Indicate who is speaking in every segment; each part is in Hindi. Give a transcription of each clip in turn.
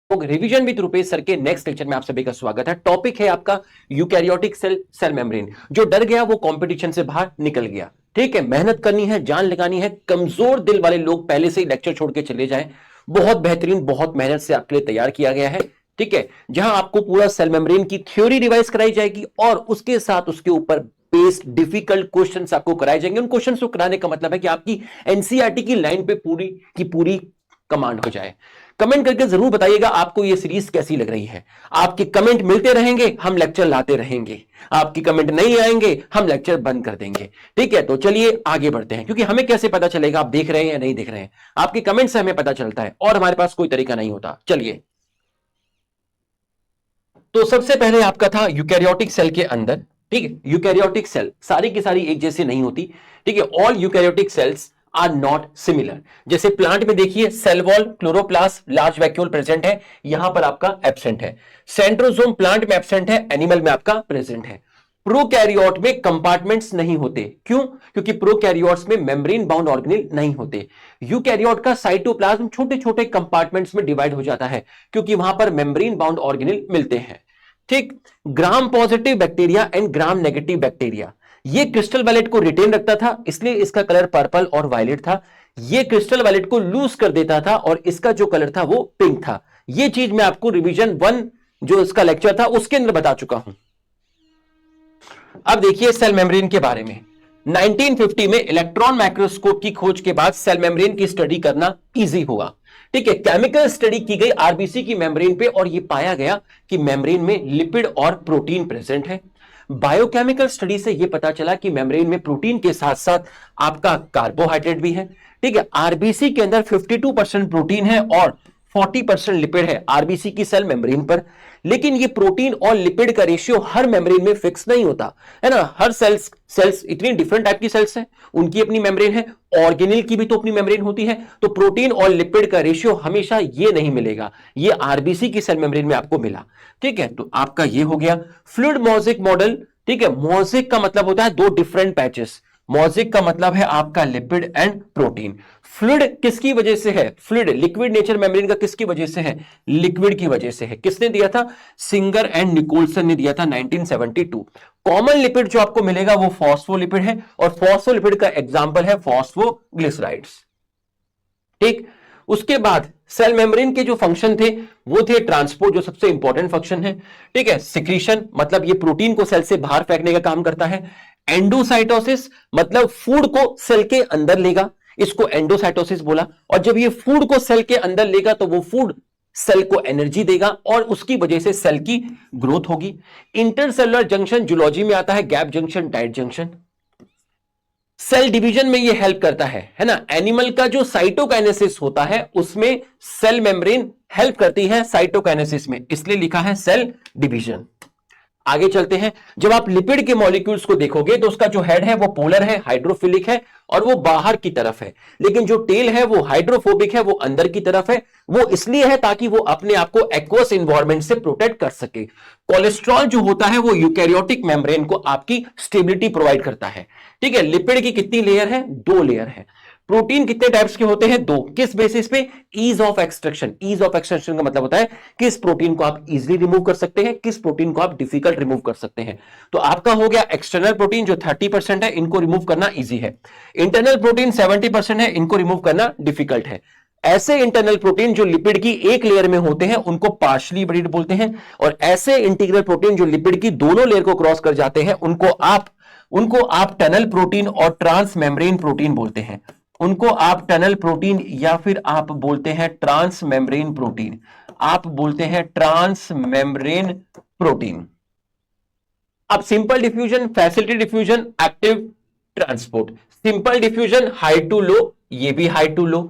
Speaker 1: रिवीजन विद रुपेश सर के नेक्स्ट लेक्चर में आप सभी का स्वागत है। टॉपिक है आपका यूकैरियोटिक सेल मेम्ब्रेन। जो डर गया वो कंपटीशन से बाहर निकल गया। ठीक है, मेहनत करनी है, जान लगानी है। कमजोर दिल वाले लोग पहले से ही लेक्चर छोड़ के चले जाएं। बहुत बेहतरीन, बहुत मेहनत से आपके लिए तैयार किया गया है। ठीक है, जहां आपको पूरा सेल मेम्ब्रेन की थ्योरी रिवाइज कराई जाएगी और उसके साथ उसके ऊपर बेस्ड डिफिकल्ट क्वेश्चंस आपको कराए जाएंगे। उन क्वेश्चंस को कराने का मतलब है कि आपकी एनसीईआरटी की लाइन पे पूरी की पूरी कमांड हो जाए। कमेंट करके जरूर बताइएगा आपको ये सीरीज कैसी लग रही है। आपके कमेंट मिलते रहेंगे, हम लेक्चर लाते रहेंगे। आपकी कमेंट नहीं आएंगे, हम लेक्चर बंद कर देंगे। ठीक है, तो चलिए आगे बढ़ते हैं, क्योंकि हमें कैसे पता चलेगा आप देख रहे हैं या नहीं देख रहे हैं? आपके कमेंट से हमें पता चलता है और हमारे पास कोई तरीका नहीं होता। चलिए, तो सबसे पहले आपका था यूकैरियोटिक सेल के अंदर। ठीक है, यूकैरियोटिक सेल सारी की सारी एक जैसी नहीं होती। ठीक है, all eukaryotic cells are not similar. जैसे प्लांट में देखिए, cell wall, chloroplast, large vacuole present है, यहां पर आपका एब्सेंट है। सेंट्रोसोम प्लांट में एब्सेंट है, एनिमल में आपका प्रेजेंट है। प्रोकैरियोट में कंपार्टमेंट्स नहीं होते। क्यों? क्योंकि प्रोकैरियोट्स में मेम्ब्रेन बाउंड ऑर्गेनेल नहीं होते। यूकैरियोट का साइटोप्लाज्म छोटे छोटे कंपार्टमेंट्स में डिवाइड हो जाता है, क्योंकि वहां पर मेम्ब्रेन बाउंड ऑर्गेनेल मिलते हैं। ठीक, gram positive bacteria and gram negative bacteria, ये क्रिस्टल वायलेट को रिटेन रखता था, इसलिए इसका कलर पर्पल और वायलेट था। ये क्रिस्टल वायलेट को लूज कर देता था और इसका जो कलर था वो पिंक था। ये चीज मैं आपको रिवीजन 1 जो इसका लेक्चर था उसके अंदर बता चुका हूं। अब देखिए सेल मेम्ब्रेन के बारे में। 1950 में इलेक्ट्रॉन माइक्रोस्कोप की खोज के बाद सेल मेम्ब्रेन की स्टडी करना इजी हुआ। ठीक है, केमिकल स्टडी की गई आरबीसी की मेम्ब्रेन पे और यह पाया गया कि मेम्ब्रेन में लिपिड और प्रोटीन प्रेजेंट है। बायोकेमिकल स्टडी से यह पता चला कि मेम्ब्रेन में प्रोटीन के साथ साथ आपका कार्बोहाइड्रेट भी है। ठीक है, आरबीसी के अंदर 52% प्रोटीन है और 40% लिपिड है आरबीसी की सेल मेम्ब्रेन पर। लेकिन ये प्रोटीन और लिपिड का रेशियो हर मेम्ब्रेन में फिक्स नहीं होता है ना। हर सेल्स इतनी डिफरेंट टाइप की सेल्स हैं, उनकी अपनी मेम्ब्रेन है। ऑर्गेनेल की भी तो अपनी मेम्ब्रेन होती है, तो प्रोटीन और लिपिड का रेशियो हमेशा ये नहीं मिलेगा। ये आरबीसी की सेल मेम्ब्रेन में आपको मिला। ठीक है, तो आपका ये हो गया फ्लूइड मोज़ेक मॉडल। ठीक है, मोज़ेक का मतलब होता है दो डिफरेंट पैचेस। मोज़ेक का मतलब है आपका लिपिड एंड प्रोटीन। फ्लूइड किसकी वजह से है? फ्लूइड लिक्विड नेचर मेम्ब्रेन का किसकी वजह से है? लिक्विड की वजह से है। किसने दिया था? सिंगर एंड निकोलसन ने दिया था 1972। कॉमन लिपिड जो आपको मिलेगा वो फॉस्फोलिपिड है और फॉस्फोलिपिड का एग्जांपल है फॉस्फोग्लिसराइड्स। ठीक, उसके बाद सेल मेम्ब्रेन के जो फंक्शन थे वो थे ट्रांसपोर्ट, जो सबसे इंपॉर्टेंट फंक्शन है। ठीक है, सिक्रीशन मतलब ये प्रोटीन को सेल से बाहर फेंकने का काम करता है। एंडोसाइटोसिस मतलब फूड को सेल के अंदर लेगा, इसको एंडोसाइटोसिस बोला। और जब ये फूड को सेल के अंदर लेगा तो वो फूड सेल को एनर्जी देगा और उसकी वजह से सेल की ग्रोथ होगी। इंटरसेलुलर जंक्शन जूलॉजी में आता है, gap junction, tight junction. Cell division में ये हेल्प करता है ना। एनिमल का जो साइटोकाइनेसिस होता है उसमें सेल मेम्ब्रेन हेल्प करती है साइटोकाइनेसिस में, इसलिए लिखा है सेल डिवीजन। आगे चलते हैं। जब आप लिपिड के मॉलिक्यूल्स को देखोगे तो उसका जो हेड है वो पोलर है, हाइड्रोफिलिक है और वो बाहर की तरफ है। लेकिन जो टेल है वो हाइड्रोफोबिक है, वो अंदर की तरफ है। वो इसलिए है ताकि वो अपने आप को एक्वस एनवायरनमेंट से प्रोटेक्ट कर सके। कोलेस्ट्रॉल जो होता है वो यूकैरियोटिक मेम्ब्रेन को आपकी स्टेबिलिटी प्रोवाइड करता है। ठीक है, लिपिड की कितनी लेयर है? 2 लेयर है। प्रोटीन कितने टाइप्स के होते हैं? 2। किस बेसिस पे? Ease of extraction. Ease of extraction का मतलब होता है किस प्रोटीन को आप इजीली रिमूव कर सकते हैं, किस प्रोटीन को आप डिफिकल्ट रिमूव कर सकते हैं। तो आपका हो गया एक्सटर्नल प्रोटीन जो 30% है, इनको रिमूव करना इजी है। इंटरनल प्रोटीन 70% है, इनको रिमूव करना डिफिकल्ट है। ऐसे इंटरनल प्रोटीन जो लिपिड की एक लेयर में होते हैं उनको पार्शली बरीड बोलते हैं, और ऐसे इंटीग्रल प्रोटीन जो लिपिड की दोनों लेयर को क्रॉस कर जाते हैं उनको आप टनल प्रोटीन और ट्रांस मेम्ब्रेन प्रोटीन बोलते हैं। उनको आप टनल प्रोटीन या फिर आप बोलते हैं ट्रांस मेम्ब्रेन प्रोटीन। आप बोलते हैं ट्रांस मेम्ब्रेन प्रोटीन। अब simple diffusion, facility diffusion, active transport. Simple diffusion high to low, ये भी हाई टू लो।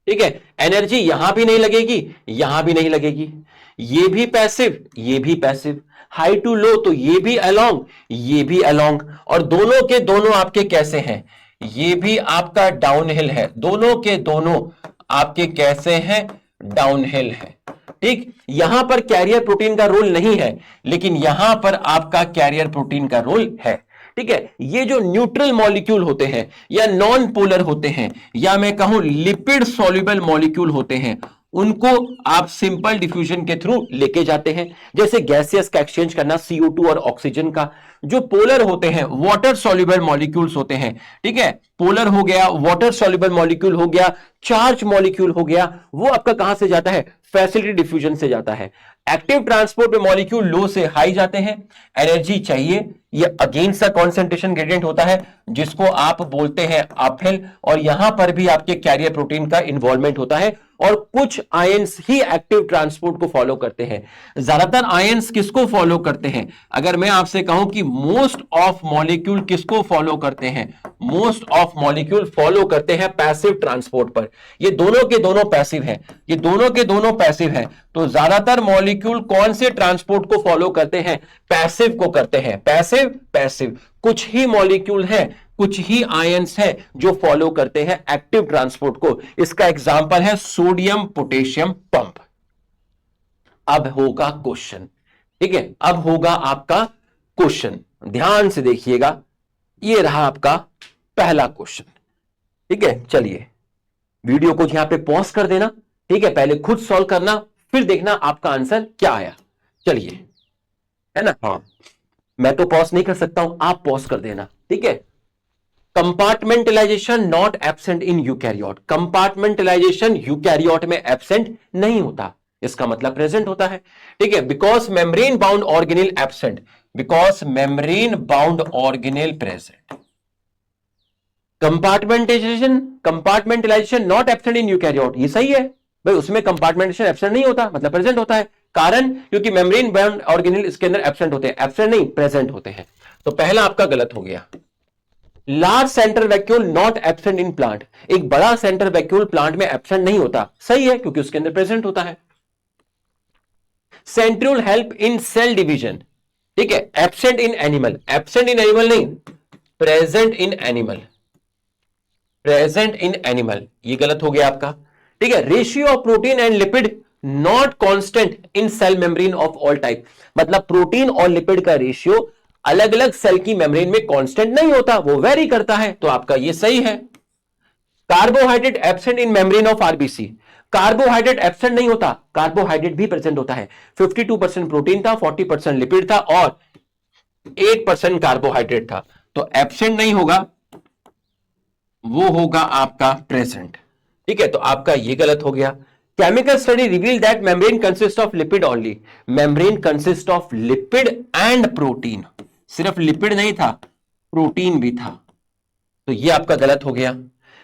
Speaker 1: ठीक है, एनर्जी यहां भी नहीं लगेगी, यहां भी नहीं लगेगी। ये भी पैसिव, ये भी पैसिव। हाई टू लो तो ये भी अलोंग, ये भी अलोंग। और दोनों के दोनों आपके कैसे हैं? ये भी आपका डाउनहिल है। दोनों के दोनों आपके कैसे हैं? डाउनहिल है। ठीक, यहां पर कैरियर प्रोटीन का रोल नहीं है, लेकिन यहां पर आपका कैरियर प्रोटीन का रोल है। ठीक है, ये जो न्यूट्रल मॉलिक्यूल होते हैं या नॉन पोलर होते हैं या मैं कहूं लिपिड सॉल्युबल मॉलिक्यूल होते हैं, उनको आप सिंपल डिफ्यूजन के थ्रू लेके जाते हैं। जैसे गैसियस का एक्सचेंज करना CO2 और ऑक्सीजन का, जो पोलर होते हैं वाटर सॉल्युबल मॉलिक्यूल्स होते हैं, ठीक है, पोलर हो गया, वाटर सॉल्युबल मॉलिक्यूल हो गया, चार्ज मॉलिक्यूल हो गया, वो आपका कहां से जाता है, फैसिलिटी डिफ्यूजन से जाता है। एक्टिव ट्रांसपोर्ट में मॉलिक्यूल लो से हाई जाते हैं, एनर्जी चाहिए, ये अगेंस्ट द कॉन्सेंट्रेशन ग्रेडियंट होता है जिसको आप बोलते हैं अपहिल, और यहां पर भी आपके कैरियर प्रोटीन का इन्वॉल्वमेंट होता है, और कुछ आयंस ही एक्टिव ट्रांसपोर्ट को फॉलो करते हैं। ज्यादातर आयंस किसको फॉलो करते हैं? अगर मैं आपसे कहूं कि मोस्ट ऑफ मॉलिक्यूल किसको फॉलो करते हैं, मोस्ट ऑफ मॉलिक्यूल फॉलो करते हैं पैसिव ट्रांसपोर्ट पर। ये दोनों के दोनों पैसिव है, ये दोनों के दोनों पैसिव है, तो ज्यादातर मॉलिक्यूल कौन से ट्रांसपोर्ट को फॉलो करते हैं, पैसिव को करते हैं, पैसिव पैसिव। कुछ ही मॉलिक्यूल हैं, कुछ ही आयंस हैं जो फॉलो करते हैं एक्टिव ट्रांसपोर्ट को। इसका एग्जांपल है सोडियम पोटेशियम पंप। अब होगा क्वेश्चन, ठीक है, अब होगा आपका क्वेश्चन, ध्यान से देखिएगा, ये रहा आपका पहला क्वेश्चन, ठीक है। चलिए वीडियो को यहां पे पॉज कर देना, ठीक है, पहले खुद सॉल्व करना, फिर देखना आपका आंसर क्या आया। चलिए, है ना, हाँ, मैं तो पॉज नहीं कर सकता हूं, आप पॉज कर देना, ठीक है। Compartmentalisation not absent in eukaryote, compartmentalisation eukaryote में एब्सेंट नहीं होता, इसका मतलब प्रेजेंट होता है, ठीक है। Because membrane bound organelle absent, because membrane bound organelle present. Compartmentalisation not absent in eukaryote, ये सही है भाई, उसमें कंपार्टमेंटेशन एब्सेंट नहीं होता, मतलब प्रेजेंट होता है। कारण क्योंकि मेम्ब्रेन बाउंड ऑर्गेनेल इसके अंदर एब्सेंट होते हैं, एब्सेंट नहीं प्रेजेंट होते हैं। तो पहला आपका गलत हो गया। Large centre vacuole not absent in plant, एक बड़ा सेंटर वैक्यूल प्लांट में एब्सेंट नहीं होता, सही है, क्योंकि उसके अंदर प्रेजेंट होता है। Centriole help in cell division, ठीक है, absent in animal, absent in animal नहीं, present in animal, present in animal, ये गलत हो गया आपका, ठीक है। Ratio of protein and lipid not constant in cell membrane of all type, मतलब प्रोटीन और लिपिड का रेशियो अलग अलग सेल की मेम्ब्रेन में कांस्टेंट नहीं होता, वो वेरी करता है, तो आपका ये सही है। Carbohydrate absent in membrane of RBC, carbohydrate absent नहीं होता, कार्बोहाइड्रेट भी प्रेजेंट होता है। 52% प्रोटीन था, 40% लिपिड था और 8% कार्बोहाइड्रेट था, तो एब्सेंट नहीं होगा, वो होगा आपका प्रेजेंट, ठीक है। तो आपका ये गलत हो गया। Chemical study reveal that membrane consist of lipid only, membrane consist of lipid and protein, सिर्फ लिपिड नहीं था, प्रोटीन भी था, तो ये आपका गलत हो गया।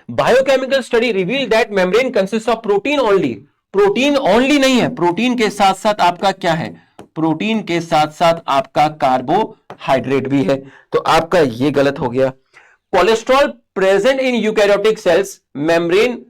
Speaker 1: Biochemical study reveal that membrane consist of protein only, protein only नहीं है, प्रोटीन के साथ साथ आपका क्या है, प्रोटीन के साथ साथ आपका कार्बोहाइड्रेट भी है, तो आपका ये गलत हो गया। Cholesterol present in eukaryotic cells membrane,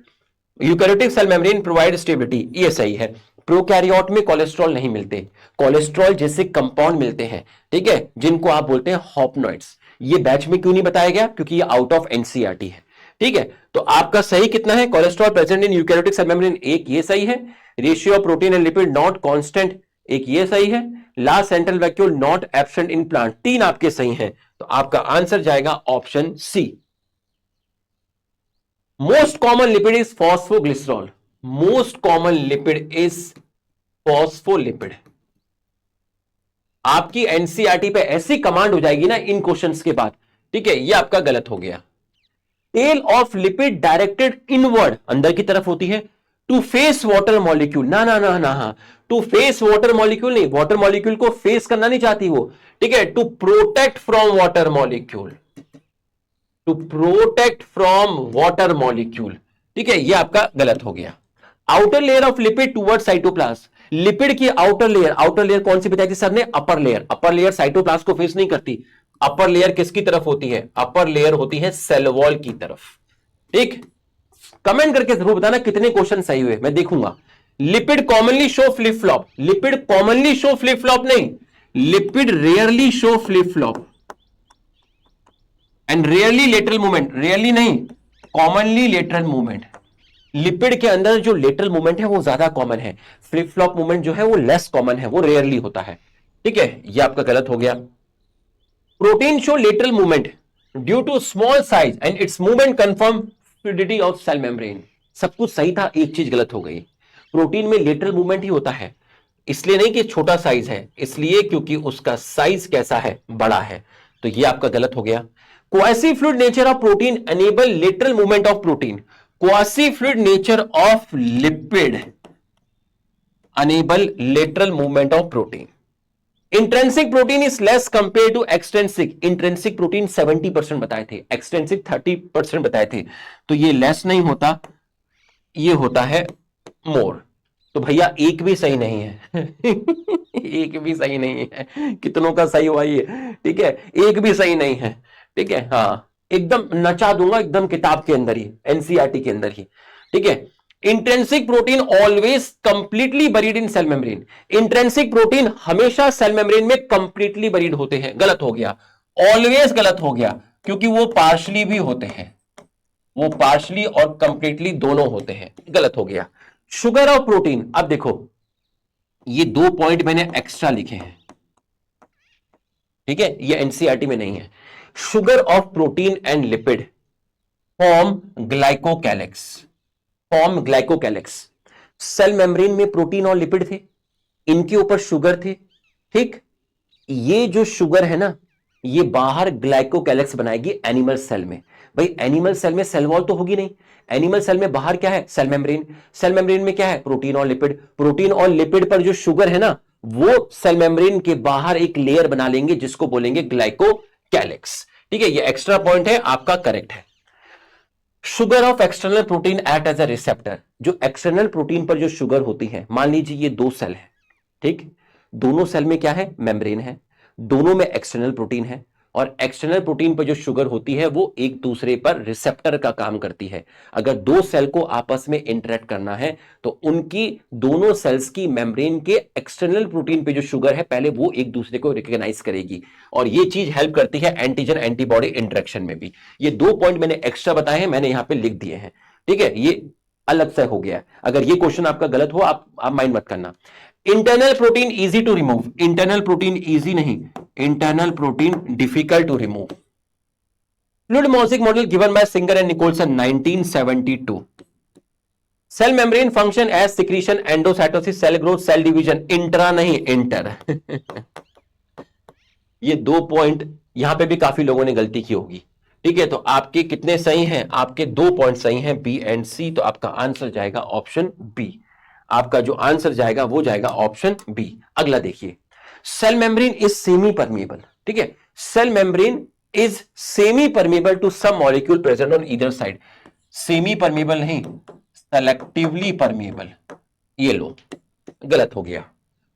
Speaker 1: eukaryotic cell membrane provide stability, ये सही है। प्रोकैरियोट में कोलेस्ट्रॉल नहीं मिलते, कोलेस्ट्रॉल जैसे कंपाउंड मिलते हैं, ठीक है, जिनको आप बोलते हैं हॉप्नॉइड्स। ये बैच में क्यों नहीं बताया गया, क्योंकि ये आउट ऑफ एनसीईआरटी है, ठीक है। तो आपका सही कितना है, cholesterol present in eukaryotic cell membrane, एक ये सही है। Ratio of protein and lipid not constant, एक ये सही है। Large central vacuole not absent in plant, तीन आपके सही हैं, तो आपका आंसर जाएगा option C. Most common lipid is phosphoglycerol, most common lipid is phospholipid. आपकी एनसीईआरटी पे ऐसी कमांड हो जाएगी ना इन क्वेश्चंस के बाद, ठीक है, ये आपका गलत हो गया। Tail of lipid directed inward, अंदर की तरफ होती है, टू फेस वाटर मॉलिक्यूल, ना ना ना ना, टू फेस वाटर मॉलिक्यूल नहीं, वाटर मॉलिक्यूल को फेस करना नहीं चाहती वो, ठीक है, to protect from water molecule, to protect from water molecule, ठीक है, ये आपका गलत हो गया। Outer layer of lipid toward cytoplasm, lipid की आउटर लेयर, आउटर लेयर कौन सी बताई थी सर ने, upper layer, upper layer cytoplasm को फेस नहीं करती, अपर लेयर किसकी तरफ होती है, अपर लेयर होती है सेल वॉल की तरफ, ठीक। कमेंट करके जरूर बताना कितने क्वेश्चन सही हुए, मैं देखूंगा। Lipid commonly show flip flop, lipid commonly show flip flop नहीं, lipid rarely show flip flop and rarely lateral movement, rarely नहीं, कॉमनली लेटरल मूवमेंट। लिपिड के अंदर जो लेटरल मूवमेंट है वो ज्यादा कॉमन है, फ्लिप फ्लॉप मूवमेंट जो है वो लेस कॉमन है, वो रेयरली होता है, ठीक है, ये आपका गलत हो गया। Protein show lateral movement due to small size and its movement confirm fluidity of cell membrane, सब कुछ सही था, एक चीज गलत हो गई। प्रोटीन में लेटरल मूवमेंट ही होता है, इसलिए नहीं कि छोटा साइज है, इसलिए क्योंकि उसका साइज कैसा है, बड़ा है। तो ये आपका गलत हो गया। Quasi fluid nature of protein enable lateral movement of protein. Quasi fluid nature of lipid enable lateral movement of protein. Intrinsic protein is less compared to extrinsic. Intrinsic protein 70% बताए थे, extrinsic 30% बताए थे, तो ये less नहीं होता, ये होता है more। तो भैया एक भी सही नहीं है एक भी सही नहीं है, कितनों का सही हुआ ये, ठीक है, एक भी सही नहीं है, ठीक है, हाँ एकदम नचा दूंगा, एकदम किताब के अंदर ही, एनसीईआरटी के अंदर ही, ठीक है। Intrinsic protein always completely buried in cell membrane. Intrinsic protein हमेशा सेल मेम्ब्रेन में कंप्लीटली बरीड होते हैं, गलत हो गया, ऑलवेज गलत हो गया, क्योंकि वो पार्शली भी होते हैं, वो पार्शली और कंप्लीटली दोनों होते हैं, गलत हो गया। शुगर ऑफ प्रोटीन, अब देखो ये 2 पॉइंट मैंने एक्स्ट्रा लिखे हैं, ठीक है, ये एनसीईआरटी में नहीं है। Sugar of protein and lipid form glycocalyx, form glycocalyx. Cell membrane में प्रोटीन और लिपिड थे, इनके ऊपर शुगर थे, ठीक, ये जो शुगर है ना, ये बाहर ग्लाइकोकैलेक्स बनाएगी एनिमल सेल में। भाई एनिमल सेल में सेल वॉल तो होगी नहीं, एनिमल सेल में बाहर क्या है, सेल मेम्ब्रेन, सेल मेम्ब्रेन में क्या है, प्रोटीन और लिपिड, प्रोटीन और लिपिड पर जो शुगर है ना, वो सेल मेम्ब्रेन के बाहर एक लेयर बना लेंगे जिसको बोलेंगे ग्लाइकोकैलेक्स, ठीक है, ये एक्स्ट्रा पॉइंट है, आपका करेक्ट है। Sugar of external protein act as a receptor. जो एक्सटर्नल प्रोटीन पर जो शुगर होती है, मान लीजिए ये 2 सेल है, ठीक, दोनों सेल में क्या है, मेम्ब्रेन है, दोनों में एक्सटर्नल प्रोटीन है, और एक्सटर्नल प्रोटीन पर जो शुगर होती है वो एक दूसरे पर रिसेप्टर का काम करती है। अगर 2 सेल को आपस में इंटरेक्ट करना है तो उनकी दोनों सेल्स की मेम्ब्रेन के एक्सटर्नल प्रोटीन पे जो शुगर है पहले वो एक दूसरे को रिकॉग्नाइज करेगी, और ये चीज हेल्प करती है एंटीजन एंटीबॉडी इंटरेक्शन में भी। ये 2 पॉइंट मैंने एक्स्ट्रा बताए हैं, मैंने यहां पे लिख दिए हैं, ठीक है, ये अलग से हो गया। अगर ये क्वेश्चन आपका गलत हो आप माइंड मत करना। Internal protein easy to remove, internal protein easy नहीं, internal protein difficult to remove. Fluid mosaic model given by Singer and Nicolson 1972। Cell membrane function as secretion, endocytosis, cell growth, cell division, intra नहीं इंटर ये 2 पॉइंट यहां पे भी काफी लोगों ने गलती की होगी, ठीक है, तो आपके कितने सही हैं, आपके 2 पॉइंट सही हैं, बी एंड सी, तो आपका आंसर जाएगा ऑप्शन बी, आपका जो आंसर जाएगा वो जाएगा ऑप्शन बी। अगला देखिए, cell membrane is semi permeable, ठीक है, cell membrane is semi permeable to some molecule present on either side. Semi permeable नहीं, सेलेक्टिवली परमेबल, ये लो, गलत हो गया।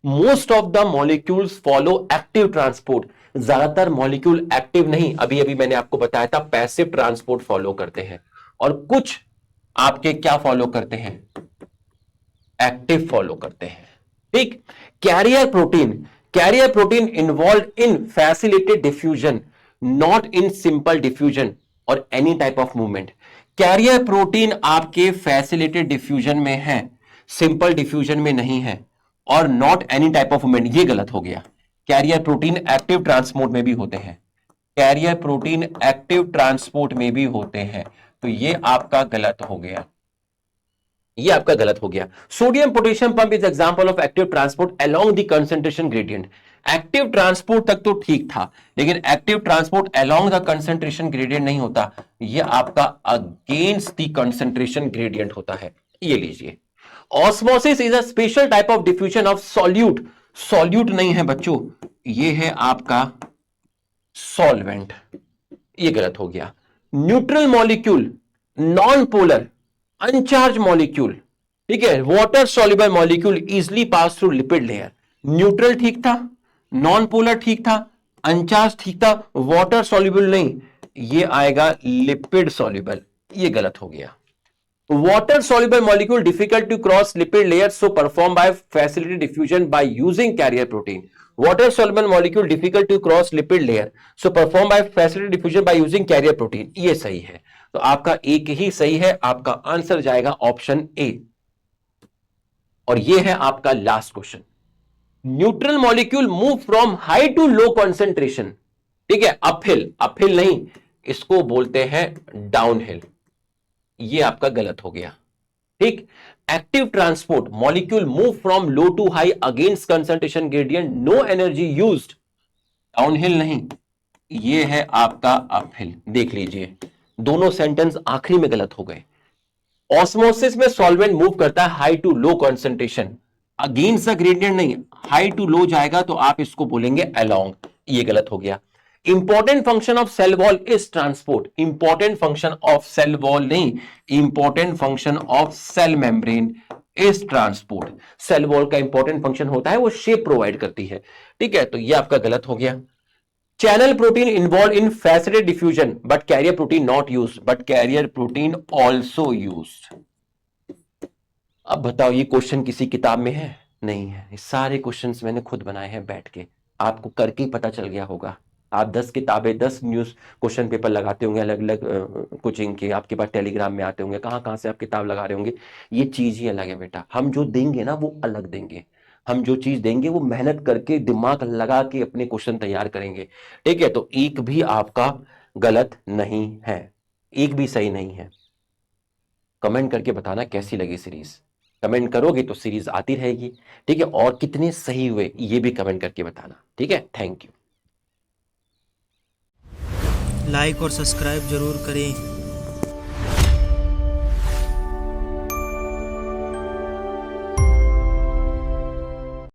Speaker 1: Most of the molecules follow active transport, ज्यादातर मॉलिक्यूल एक्टिव नहीं, अभी अभी मैंने आपको बताया था पैसिव ट्रांसपोर्ट फॉलो करते हैं, और कुछ आपके क्या फॉलो करते हैं, एक्टिव फॉलो करते हैं, ठीक। Carrier protein involve in facilitated diffusion, not in simple diffusion और any type of movement. Carrier protein आपके फैसिलिटेटेड डिफ्यूजन में है, सिंपल डिफ्यूजन में नहीं है, और not any type of movement, ये गलत हो गया। कैरियर प्रोटीन एक्टिव ट्रांसपोर्ट में भी होते हैं, कैरियर प्रोटीन एक्टिव ट्रांसपोर्ट में भी होते हैं, तो ये आपका गलत हो गया, ये आपका गलत हो गया। Sodium potassium pump is example of active transport along the concentration gradient. Active transport तक तो ठीक था, लेकिन active transport along the concentration gradient नहीं होता, ये आपका अगेंस्ट द कंसंट्रेशन ग्रेडियंट होता है, ये लीजिए। Osmosis is a special type of diffusion of solute, solute नहीं है बच्चों, ये है आपका सॉल्वेंट, ये गलत हो गया। Neutral molecule, non polar, अनचार्ज molecule, ठीक है, water soluble molecule easily pass through lipid layer. Neutral ठीक था, नॉन पोलर ठीक था, अनचार्ज ठीक था, वाटर सॉल्युबल नहीं, ये आएगा लिपिड सॉल्युबल, ये गलत हो गया। Water soluble molecule difficult to cross lipid layers, so perform by facilitated diffusion by using carrier protein. Water soluble molecule difficult to cross lipid layer, so perform by facilitated diffusion by using carrier protein. ये सही है, तो आपका एक ही सही है, आपका आंसर जाएगा ऑप्शन ए। और ये है आपका last question. Neutral molecule move from high to low concentration, ठीक है, अपहिल, अपहिल नहीं, इसको बोलते हैं डाउनहिल, ये आपका गलत हो गया, ठीक। Active transport molecule move from low to high against concentration gradient, no energy used. Downhill नहीं, ये है आपका अपहिल। देख लीजिए दोनों सेंटेंस आखिरी में गलत हो गए। ऑस्मोसिस में सॉल्वेंट मूव करता है high to low concentration, against the gradient नहीं, हाई टू लो जाएगा तो आप इसको बोलेंगे अलोंग, ये गलत हो गया। Important function of cell wall is transport, important function of cell wall नहीं, important function of cell membrane is transport. Cell wall का इंपॉर्टेंट फंक्शन होता है वो शेप प्रोवाइड करती है, ठीक है, तो ये आपका गलत हो गया। Channel protein involve in faceted diffusion but carrier protein not used, but carrier protein also used. अब बताओ ये क्वेश्चन किसी किताब में है? नहीं है। ये सारे क्वेश्चंस मैंने खुद बनाए हैं बैठ के, आपको करके ही पता चल गया होगा। आप 10 किताबें 10 न्यूज क्वेश्चन पेपर लगाते होंगे अलग अलग कोचिंग के, आपके पास टेलीग्राम में आते होंगे, कहाँ कहाँ से आप किताब लगा रहे होंगे। ये चीज ही अलग है बेटा, हम जो देंगे ना वो अलग देंगे। हम जो चीज देंगे वो मेहनत करके दिमाग लगा के अपने क्वेश्चन तैयार करेंगे, ठीक है। तो एक भी आपका गलत नहीं है, एक भी सही नहीं है। कमेंट करके बताना कैसी लगी सीरीज, कमेंट करोगे तो सीरीज आती रहेगी, ठीक है। और कितने सही हुए ये भी कमेंट करके बताना, ठीक है। Thank you.
Speaker 2: लाइक और सब्सक्राइब जरूर करें।